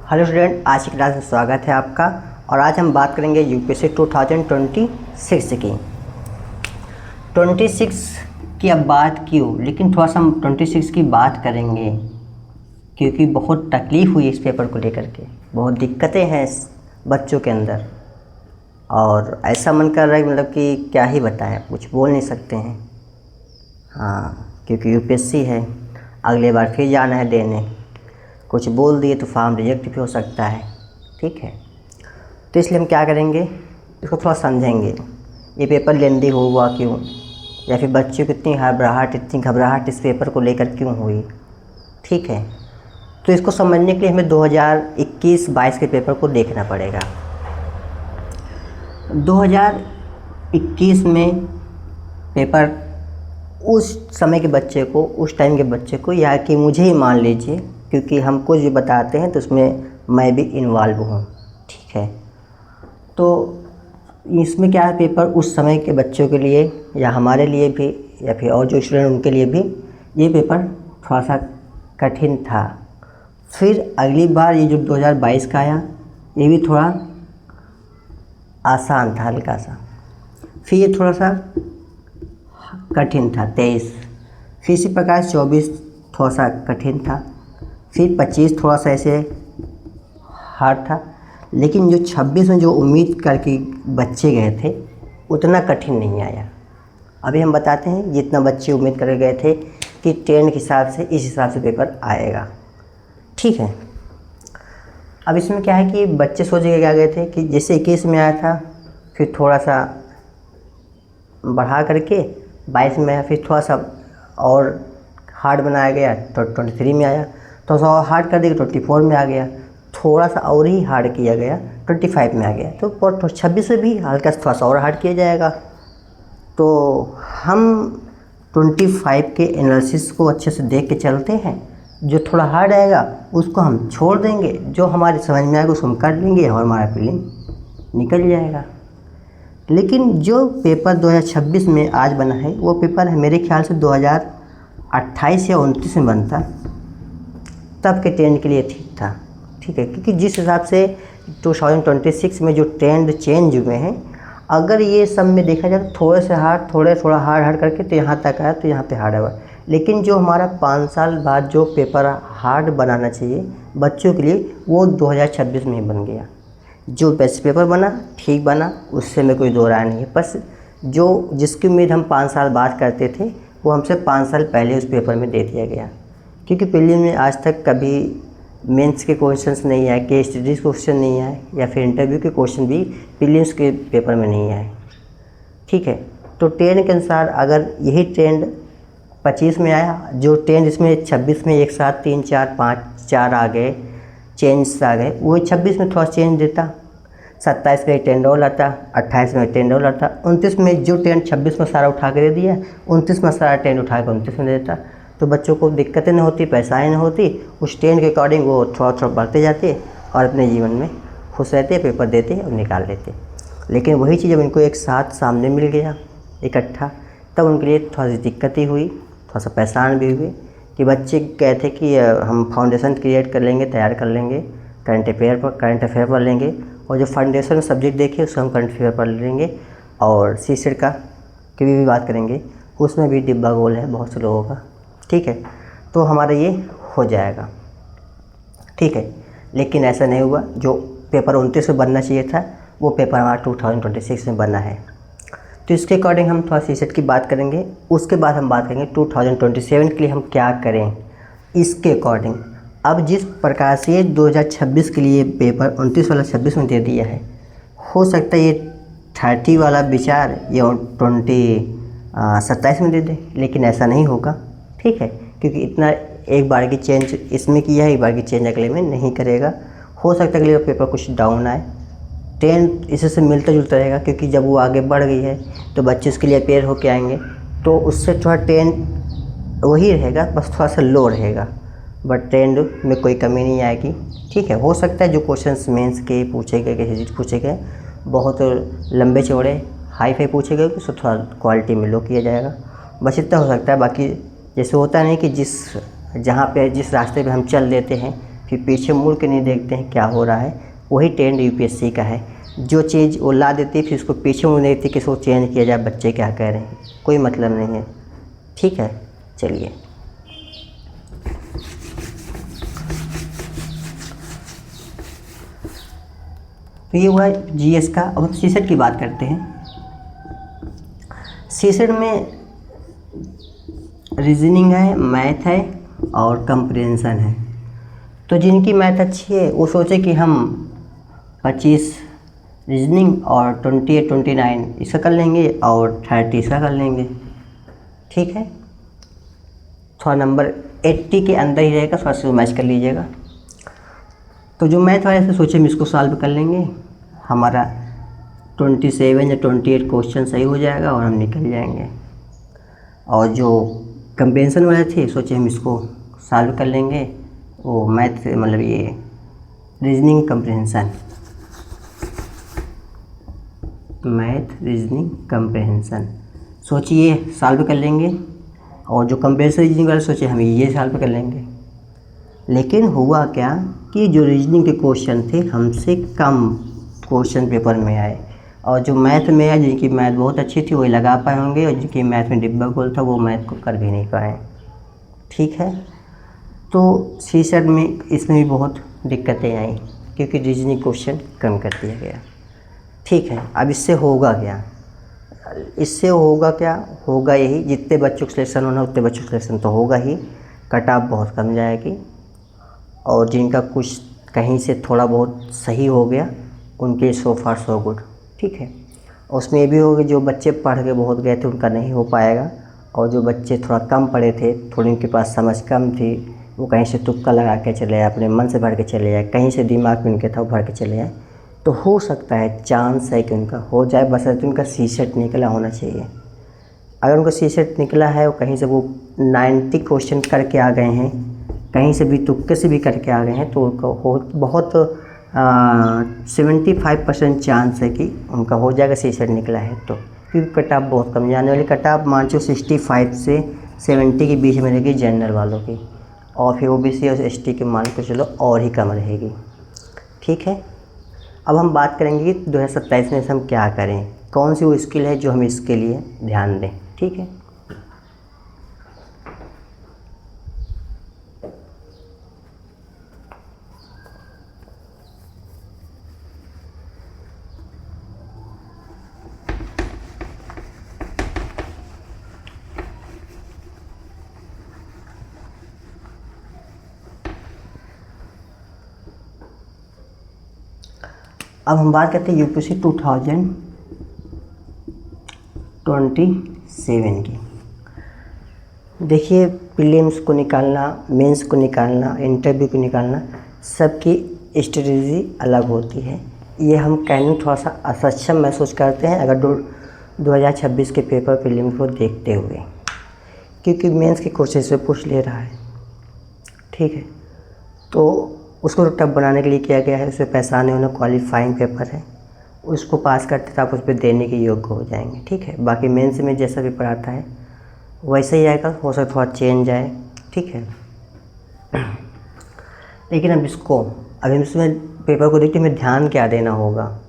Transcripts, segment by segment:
Hello student, आज की class में स्वागत है आपका। और आज हम बात करेंगे यूपीएससी 2026 की। 26 की अब बात की हो, लेकिन थोड़ा सा हम 26 की बात करेंगे क्योंकि बहुत तकलीफ़ हुई इस पेपर को लेकर के, बहुत दिक्कतें हैं इस बच्चों के अंदर। और ऐसा मन कर रहा है मतलब कि क्या ही बताएं, कुछ बोल नहीं सकते हैं। हाँ, क्योंकि यूपीएससी है, अगले बार फिर जाना है देने। कुछ बोल दिए तो फॉर्म रिजेक्ट भी हो सकता है, ठीक है। तो इसलिए हम क्या करेंगे, इसको थोड़ा समझेंगे, ये पेपर लेंदी हुआ क्यों, या फिर बच्चों को इतनी घबराहट इस पेपर को लेकर क्यों हुई, ठीक है। तो इसको समझने के लिए हमें 2021-22 के पेपर को देखना पड़ेगा। 2021 में पेपर उस समय के बच्चे को, उस टाइम के बच्चे को, या कि मुझे ही मान लीजिए, क्योंकि हम कुछ भी बताते हैं तो उसमें मैं भी इन्वॉल्व हूँ, ठीक है। तो इसमें क्या है, पेपर उस समय के बच्चों के लिए या हमारे लिए भी, या फिर और जो स्टूडेंट उनके लिए भी ये पेपर थोड़ा सा कठिन था। फिर अगली बार ये जो 2022 का आया, ये भी थोड़ा आसान था, हल्का सा। फिर ये थोड़ा सा कठिन था 23, फिर इसी प्रकार 24 थोड़ा सा कठिन था, फिर 25 थोड़ा सा ऐसे हार्ड था। लेकिन जो 26 में जो उम्मीद करके बच्चे गए थे उतना कठिन नहीं आया। अभी हम बताते हैं जितना बच्चे उम्मीद करके गए थे कि ट्रेंड के हिसाब से इस हिसाब से पेपर आएगा, ठीक है। अब इसमें क्या है कि बच्चे सोच के क्या गए थे कि जैसे 21 में आया था, फिर थोड़ा सा बढ़ा करके 22 में आया, फिर थोड़ा सा और हार्ड बनाया गया तो 23 में आया, थोड़ा सा और हार्ड कर दिया 24 में आ गया, थोड़ा सा और ही हार्ड किया गया 25 में आ गया। तो 26 में भी हल्का थोड़ा सा और हार्ड किया जाएगा। तो हम 25 के एनालिसिस को अच्छे से देख के चलते हैं। जो थोड़ा हार्ड आएगा उसको हम छोड़ देंगे, जो हमारे समझ में आएगा उसको हम कर लेंगे और हमारा फीलिंग निकल जाएगा। लेकिन जो पेपर 2026 में आज बना है वो पेपर है मेरे ख्याल से 2028 या 29 में बनता, तब के ट्रेंड के लिए ठीक था, ठीक है। क्योंकि जिस हिसाब से 2026 में जो ट्रेंड चेंज हुए हैं, अगर ये सब में देखा जाए तो थोड़े से हार्ड, थोड़ा हार्ड करके तो यहाँ तक आया, तो यहाँ पे हार्ड हुआ। लेकिन जो हमारा 5 साल बाद जो पेपर हार्ड बनाना चाहिए बच्चों के लिए, वो 2026 में ही बन गया। जो बेस्ट पेपर बना ठीक बना, उससे में कोई दो राय नहीं है। बस जो जिसकी उम्मीद हम 5 साल बाद करते थे वो हमसे 5 साल पहले उस पेपर में दे दिया गया। क्योंकि प्रीलिम में आज तक कभी मेंस के क्वेश्चंस नहीं आए, केस स्टडीज़ क्वेश्चन नहीं आए, या फिर इंटरव्यू के क्वेश्चन भी प्रीलिम्स के पेपर में नहीं आए, ठीक है। तो ट्रेंड के अनुसार अगर यही ट्रेंड 25 में आया, जो ट्रेंड इसमें 26 में एक साथ 3 4 5 4 आ गए, चेंज आ गए, वही 26 में थोड़ा चेंज देता, 27 में एक ट्रेंड और लाता, 28 में एक ट्रेंड और लाता, 29 में जो ट्रेंड 26 में सारा उठा के दे दिया, 29 में सारा ट्रेंड उठा के 29 में दे देता, तो बच्चों को दिक्कतें नहीं होती, परेशानी नहीं होती। उस ट्रेंड के अकॉर्डिंग वो थोड़ा बढ़ते जाते और अपने जीवन में खुश रहते, पेपर देते और निकाल लेते। लेकिन वही चीज़ जब इनको एक साथ सामने मिल गया इकट्ठा, तब उनके लिए थोड़ा सी दिक्कत ही हुई, थोड़ा सा परेशान भी हुए कि बच्चे कहते कि हम फाउंडेशन क्रिएट कर लेंगे, तैयार कर लेंगे, करंट अफेयर पढ़ लेंगे, और जो फाउंडेशन सब्जेक्ट देखे उसको हम करंट अफेयर पढ़ लेंगे, और सीसेट का की भी बात करेंगे, उसमें भी डिब्बा गोल है बहुत से लोगों का, ठीक है। तो हमारा ये हो जाएगा, ठीक है। लेकिन ऐसा नहीं हुआ। जो पेपर 29 में बनना चाहिए था वो पेपर हमारा 2026 में बना है। तो इसके अकॉर्डिंग हम थोड़ा सीसेट की बात करेंगे, उसके बाद हम बात करेंगे 2027 के लिए हम क्या करें इसके अकॉर्डिंग। अब जिस प्रकार से ये 2026 के लिए पेपर 29 वाला 26 में दे दिया है, हो सकता है ये 30 वाला विचार ये 27 में दे दे, लेकिन ऐसा नहीं होगा, ठीक है। क्योंकि इतना एक बार की चेंज इसमें किया है, एक बार की चेंज अगले में नहीं करेगा। हो सकता है अगले पेपर कुछ डाउन आए, ट्रेंड इसी से मिलता जुलता रहेगा, क्योंकि जब वो आगे बढ़ गई है तो बच्चे उसके लिए अपेयर होके आएंगे, तो उससे थोड़ा ट्रेंड वही रहेगा, बस थोड़ा सा लो रहेगा, बट ट्रेंड में कोई कमी नहीं आएगी, ठीक है। हो सकता है जो क्वेश्चंस मेंस के पूछे गए, किसी चीज़ पूछे गए, बहुत लंबे चौड़े हाई फाई पूछे गए, उसको थोड़ा क्वालिटी में लो किया जाएगा, बस इतना हो सकता है। बाकी जैसे होता नहीं कि जिस रास्ते पे हम चल देते हैं फिर पीछे मुड़ के नहीं देखते हैं क्या हो रहा है। वही ट्रेंड यूपीएससी का है, जो चीज़ वो ला देती है फिर उसको पीछे मुड़ देखती कि इसको चेंज किया जाए, बच्चे क्या कह रहे हैं, कोई मतलब नहीं है। ठीक है, चलिए तो ये हुआ जीएस का। अब हम सीसेट की बात करते हैं। सीसेट में रीजनिंग है, मैथ है और कंप्रिहेंशन है। तो जिनकी मैथ अच्छी है वो सोचे कि हम 25 रीजनिंग और 28-29 इसका कर लेंगे और 30 इसका कर लेंगे। ठीक है, थोड़ा नंबर 80 के अंदर ही रहेगा, थोड़ा सा मैच कर लीजिएगा। तो जो मैथ वाले से सोचे हम इसको सॉल्व कर लेंगे, हमारा 27 या 28 क्वेश्चन सही हो जाएगा और हम निकल जाएंगे। और जो कंप्रिहेंशन वाले थे सोचे हम इसको सॉल्व कर लेंगे, वो मैथ मतलब ये reasoning comprehension, math reasoning comprehension सोचिए सॉल्व कर लेंगे। और जो कंप्रिहेंशन रीजनिंग वाले सोचे हम ये सॉल्व कर लेंगे। लेकिन हुआ क्या कि जो रीजनिंग के क्वेश्चन थे हमसे कम क्वेश्चन पेपर में आए, और जो मैथ में आए जिनकी मैथ बहुत अच्छी थी वही लगा पाए होंगे, और जिनकी मैथ में डिब्बा गोल था वो मैथ को कर भी नहीं पाए। ठीक है, तो सीसेट में इसमें भी बहुत दिक्कतें आई क्योंकि रीजनिंग क्वेश्चन कम कर दिया गया। ठीक है, अब इससे होगा क्या? इससे होगा क्या? होगा यही, जितने बच्चों को सिलेक्शन होना उतने बच्चों को सिलेक्शन तो होगा ही, कट ऑफ बहुत कम जाएगी। और जिनका कुछ कहीं से थोड़ा बहुत सही हो गया उनके सो फार सो गुड। ठीक है, उसमें ये भी होगा जो बच्चे पढ़ के बहुत गए थे उनका नहीं हो पाएगा, और जो बच्चे थोड़ा कम पढ़े थे, थोड़ी उनके पास समझ कम थी, वो कहीं से तुक्का लगा के चले आए, अपने मन से भर के चले जाए, कहीं से दिमाग में उनके था वो भर के चले आए, तो हो सकता है, चांस है कि उनका हो जाए, बशर्ते उनका सीसेट निकला होना चाहिए। अगर उनका सीसेट निकला है और कहीं से वो 90 क्वेश्चन करके आ गए हैं, कहीं से भी तुक्के से भी करके आ गए हैं, तो उनका बहुत 75% चांस है कि उनका हो जाएगा सीसेट निकला है तो। क्योंकि कट ऑफ बहुत कम जाने वाली, कट ऑफ मान लो 65 से 70 के बीच में रहेगी जनरल वालों की, और फिर ओबीसी और एसटी के मान को चलो और ही कम रहेगी। ठीक है, अब हम बात करेंगे कि 2027 में हम क्या करें, कौन सी वो स्किल है जो हम इसके लिए ध्यान दें। ठीक है, अब हम बात करते हैं यूपीएससी 2027 की। देखिए, प्रीलिम्स को निकालना, मेंस को निकालना, इंटरव्यू को निकालना, सबकी स्ट्रेटजी अलग होती है। ये हम कहने में थोड़ा सा असक्षम महसूस करते हैं अगर 2026 के पेपर प्रीलिम्स को देखते हुए, क्योंकि मेंस के क्वेश्चन से पूछ ले रहा है। ठीक है, तो उसको टफ बनाने के लिए किया गया है, उसमें पैसा आने वाला क्वालिफाइंग पेपर है, उसको पास करते तो आप उस पर देने के योग्य हो जाएंगे। ठीक है, बाकी मेंस में जैसा पेपर आता है वैसे ही आएगा, हो सकता थोड़ा चेंज आए। ठीक है, लेकिन अब इसमें पेपर को देखते हमें ध्यान क्या देना होगा,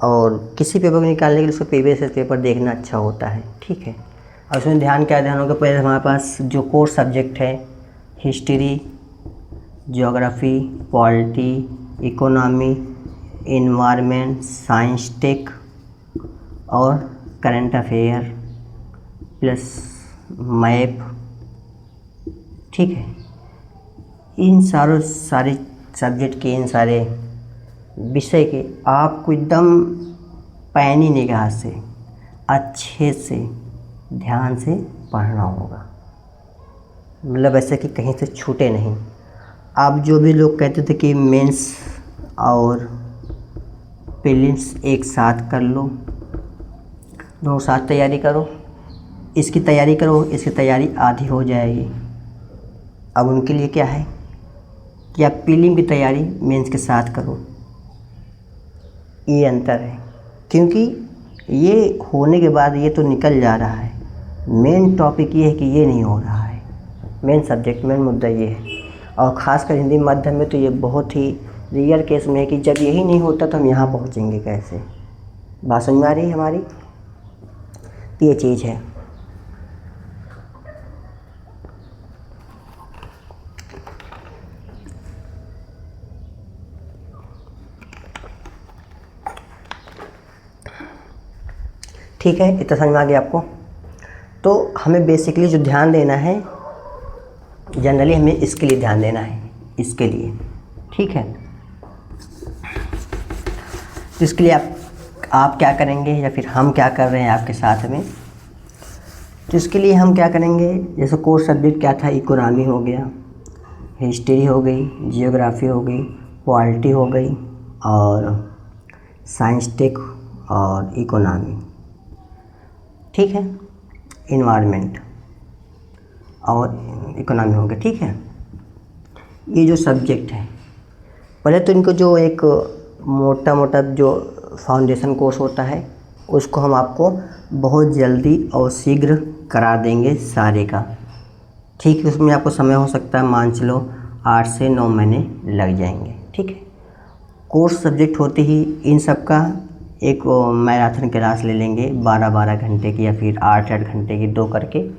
और किसी पेपर को निकालने के लिए उसको प्रीवियस पेपर देखना अच्छा होता है। ठीक है, और उसमें ध्यान क्या देना होगा, पहले हमारे पास जो कोर सब्जेक्ट है, history, geography, polity, economy, environment, science tech और करंट अफेयर प्लस मैप। ठीक है, इन सारे सब्जेक्ट के, इन सारे विषय के आपको एकदम पैनी निगाह से अच्छे से ध्यान से पढ़ना होगा, मतलब ऐसे कि कहीं से छूटे नहीं। आप जो भी लोग कहते थे कि मेंस और प्रीलिम्स एक साथ कर लो, दोनों साथ तैयारी करो, इसकी तैयारी करो, इसकी तैयारी आधी हो जाएगी। अब उनके लिए क्या है कि आप प्रीलिम की तैयारी मेंस के साथ करो, ये अंतर है। क्योंकि ये होने के बाद ये तो निकल जा रहा है, मेन टॉपिक ये है कि ये नहीं हो रहा है, मेन सब्जेक्ट, मेन मुद्दा ये है। और ख़ासकर हिंदी माध्यम में तो ये बहुत ही रियल केस में है कि जब यही नहीं होता तो हम यहाँ पहुँचेंगे कैसे। बात समझ में आ रही है हमारी? तो ये चीज़ है। ठीक है, इतना समझ में आ गया आपको? तो हमें बेसिकली जो ध्यान देना है, जनरली हमें इसके लिए ध्यान देना है, इसके लिए, ठीक है। तो इसके लिए आप क्या करेंगे या फिर हम क्या कर रहे हैं आपके साथ में। तो इसके लिए हम क्या करेंगे, जैसे कोर्स सब्जेक्ट क्या था, इकोनॉमी हो गया, हिस्ट्री हो गई, जियोग्राफी हो गई, पॉलिटी हो गई और साइंस टेक और इकोनॉमी, ठीक है, इन्वायरमेंट और इकोनॉमी हो गया, ठीक है। ये जो सब्जेक्ट है, पहले तो इनको जो एक मोटा मोटा जो फाउंडेशन कोर्स होता है उसको हम आपको बहुत जल्दी और शीघ्र करा देंगे सारे का, ठीक है। उसमें आपको समय हो सकता है, मान चलो 8 से 9 महीने लग जाएंगे, ठीक है। कोर्स सब्जेक्ट होते ही इन सब का एक मैराथन क्लास ले लेंगे 12-12 घंटे की या फिर 8-8 घंटे की, 2 करके,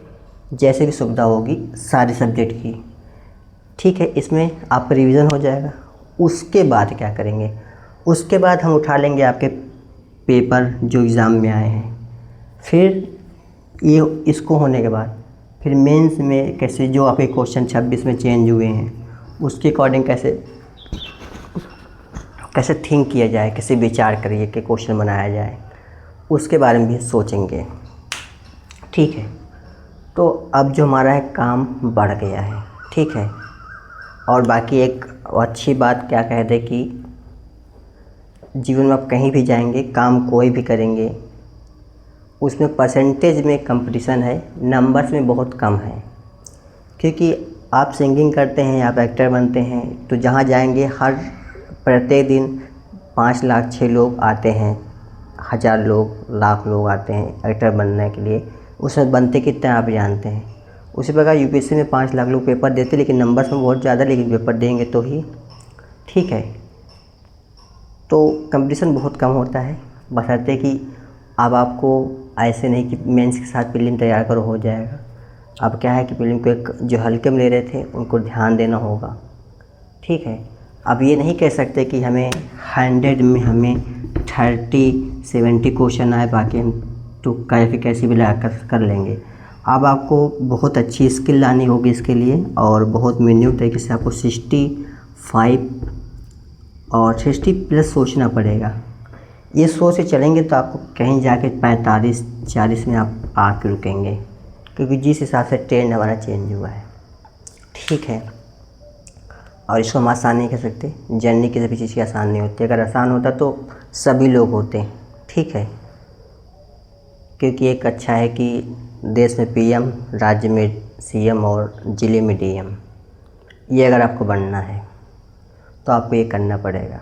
जैसे भी सुविधा होगी सारे सब्जेक्ट की, ठीक है। इसमें आपका रिवीजन हो जाएगा। उसके बाद क्या करेंगे, उसके बाद हम उठा लेंगे आपके पेपर जो एग्ज़ाम में आए हैं, फिर ये इसको होने के बाद फिर मेंस में कैसे जो आपके क्वेश्चन 26 में चेंज हुए हैं उसके अकॉर्डिंग कैसे थिंक किया जाए, कैसे विचार करिए कि क्वेश्चन बनाया जाए, उसके बारे में भी सोचेंगे, ठीक है। तो अब जो हमारा है काम बढ़ गया है, ठीक है। और बाकी एक अच्छी बात क्या कह दे कि जीवन में आप कहीं भी जाएंगे, काम कोई भी करेंगे, उसमें परसेंटेज में कंपटीशन है, नंबर्स में बहुत कम है। क्योंकि आप सिंगिंग करते हैं, आप एक्टर बनते हैं, तो जहाँ जाएंगे हर प्रत्येक दिन 5 लाख 6 लोग आते हैं, 1000 लोग, लाख लोग आते हैं एक्टर बनने के लिए। उसमें बनते कितने आप जानते हैं। उसी प्रकार यूपीएससी में 5 लाख लोग पेपर देते, लेकिन नंबर्स में बहुत ज़्यादा, लेकिन पेपर देंगे तो ही, ठीक है। तो कंपटीशन बहुत कम होता है, बशर्ते कि अब आपको ऐसे नहीं कि मेंस के साथ प्रीलिम तैयार करो हो जाएगा। अब क्या है कि प्रीलिम को एक जो हल्के में ले रहे थे उनको ध्यान देना होगा, ठीक है। अब ये नहीं कह सकते कि हमें 100 में हमें 30-70 क्वेश्चन आए, बाकी हम तुक्का या फिर कैसे भी लगा कर लेंगे। अब आपको बहुत अच्छी स्किल लानी होगी इसके लिए, और बहुत मिन्यूट तरीके से आपको 65 और 60+ सोचना पड़ेगा। ये सोच से चलेंगे तो आपको कहीं जाके 45-40 में आप आके रुकेंगे, क्योंकि जिस हिसाब से ट्रेंड हमारा चेंज हुआ है, ठीक है। और इसको हम आसान नहीं कह सकते, जर्नी किसी भी चीज़ की आसान नहीं होती। अगर आसान होता तो सभी लोग होते, ठीक है। क्योंकि एक अच्छा है कि देश में पीएम, राज्य में सीएम और ज़िले में डीएम, ये अगर आपको बनना है तो आपको ये करना पड़ेगा।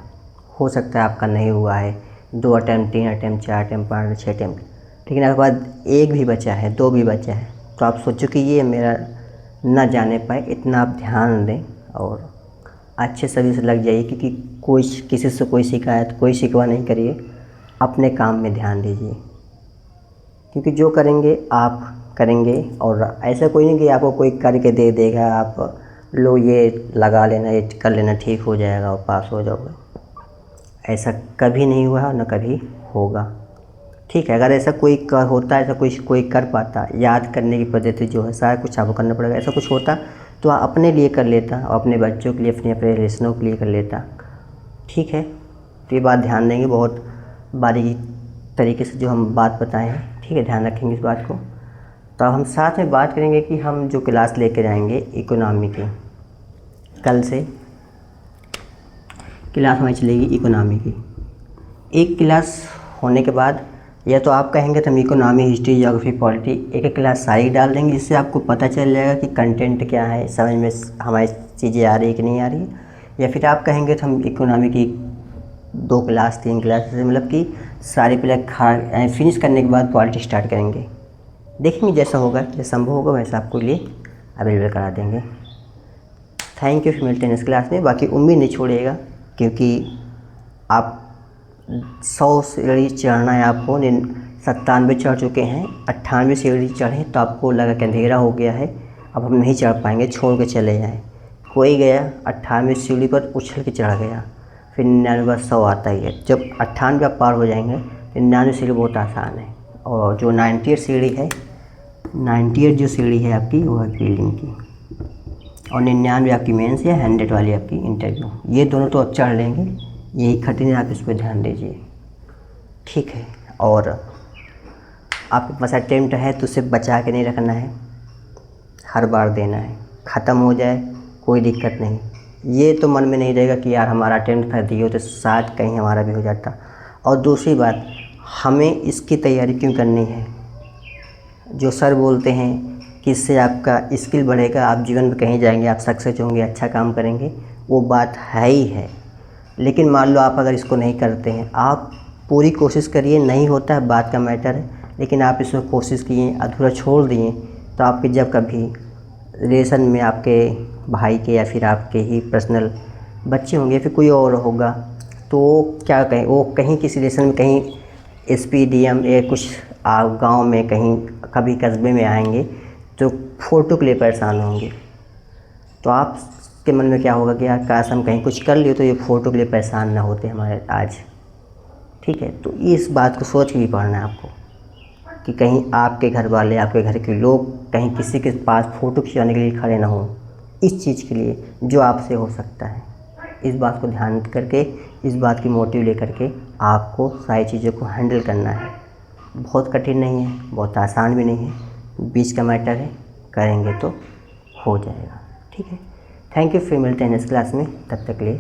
हो सकता है आपका नहीं हुआ है, 2 अटैम्प्ट, 3 अटैम्प्ट, 4 अटैम्प्ट, 5, 6 अटैम्प्ट, लेकिन आपके बाद 1 भी बचा है, 2 भी बचा है, तो आप सोचो कि ये मेरा ना जाने पाए, इतना आप ध्यान दें और अच्छे सभी से लग जाइए। क्योंकि कोई किसी से कोई शिकायत, कोई शिकवा नहीं करिए, अपने काम में ध्यान दीजिए। क्योंकि जो करेंगे आप करेंगे, और ऐसा कोई नहीं कि आपको कोई करके दे देगा, आप लो ये लगा लेना, ये कर लेना, ठीक हो जाएगा और पास हो जाओगे। ऐसा कभी नहीं हुआ और न कभी होगा, ठीक है। अगर ऐसा कोई होता, ऐसा कोई कर पाता, याद करने की पद्धति जो है सारा कुछ आपको करना पड़ेगा, ऐसा कुछ होता तो आप अपने लिए कर लेता और अपने बच्चों के लिए, अपने रिलेशनों के लिए कर लेता, ठीक है। तो ये बात ध्यान देंगे, बहुत बारीकी तरीके से जो हम बात बताए हैं, ठीक है, ध्यान रखेंगे इस बात को। तो हम साथ में बात करेंगे कि हम जो क्लास लेकर जाएंगे इकोनॉमी की, कल से क्लास हमारी चलेगी इकोनॉमी की। एक क्लास होने के बाद या तो आप कहेंगे तो हम इकोनॉमी, हिस्ट्री, ज्योग्राफी, पॉलिटी एक क्लास सारी डाल देंगे, जिससे आपको पता चल जाएगा कि कंटेंट क्या है, समझ में हमारी चीज़ें आ रही है कि नहीं आ रही है। या फिर आप कहेंगे तो हम इकोनॉमी की 2 क्लास, 3 क्लास, मतलब कि सारी पहले फिनिश करने के बाद पॉलिटी स्टार्ट करेंगे। देखेंगे जैसा होगा, जैसा संभव होगा वैसा आपको लिए अवेलेबल करा देंगे। थैंक यू, फिर मिलते हैं इस क्लास में। बाकी उम्मीद नहीं छोड़िएगा, क्योंकि आप 100 सीढ़ी चढ़ना है आपको, 97 चढ़ चुके हैं, 98 सीढ़ी चढ़े तो आपको लगा कि अंधेरा हो गया है, अब हम नहीं चढ़ पाएंगे, छोड़ के चले जाएँ। कोई गया 98 सीढ़ी पर उछल के चढ़ गया, फिर 99 100 आता ही है। जब 98 आप पार हो जाएंगे, 99 सीढ़ी बहुत आसान है। और जो 98 सीढ़ी है, 98 जो सीढ़ी है आपकी, वो है फील्डिंग की, और 99 आपकी मेंस या 100 वाली आपकी इंटरव्यू। ये दोनों तो आप चढ़ लेंगे, यही कठिन है, आप इस पर ध्यान दीजिए, ठीक है। और आपके पास अटेम्प्ट है तो उसे बचा के नहीं रखना है, हर बार देना है। ख़त्म हो जाए कोई दिक्कत नहीं, ये तो मन में नहीं रहेगा कि यार हमारा अटेम्प्ट कर दिए हो तो शायद कहीं हमारा भी हो जाता। और दूसरी बात, हमें इसकी तैयारी क्यों करनी है? जो सर बोलते हैं कि इससे आपका स्किल बढ़ेगा, आप जीवन में कहीं जाएंगे, आप सक्सेस होंगे, अच्छा काम करेंगे, वो बात है ही है। लेकिन मान लो आप अगर इसको नहीं करते हैं, आप पूरी कोशिश करिए, नहीं होता है बात का मैटर है, लेकिन आप इसमें कोशिश किए, अधूरा छोड़ दिए, तो आपके जब कभी रिलेशन में आपके भाई के या फिर आपके ही पर्सनल बच्चे होंगे, फिर कोई और होगा, तो क्या कहें, वो कहीं किसी रिलेशन में कहीं SPDM या कुछ गांव में कहीं कभी कस्बे में आएंगे तो फ़ोटो के लिए परेशान होंगे। तो आपके मन में क्या होगा कि यार काश हम कहीं कुछ कर लिए तो ये फ़ोटो के लिए परेशान ना होते हमारे आज, ठीक है। तो इस बात को सोच के भी पढ़ना है आपको कि कहीं आपके घर वाले, आपके घर के लोग कहीं किसी के पास फ़ोटो खिंचवाने के लिए खड़े ना हों, इस चीज़ के लिए जो आपसे हो सकता है। इस बात को ध्यान करके, इस बात की मोटिव लेकर के आपको सारी चीज़ों को हैंडल करना है। बहुत कठिन नहीं है, बहुत आसान भी नहीं है, बीच का मैटर है, करेंगे तो हो जाएगा, ठीक है। थैंक यू, फिर मिलते हैं नेक्स्ट क्लास में, तब तक के लिए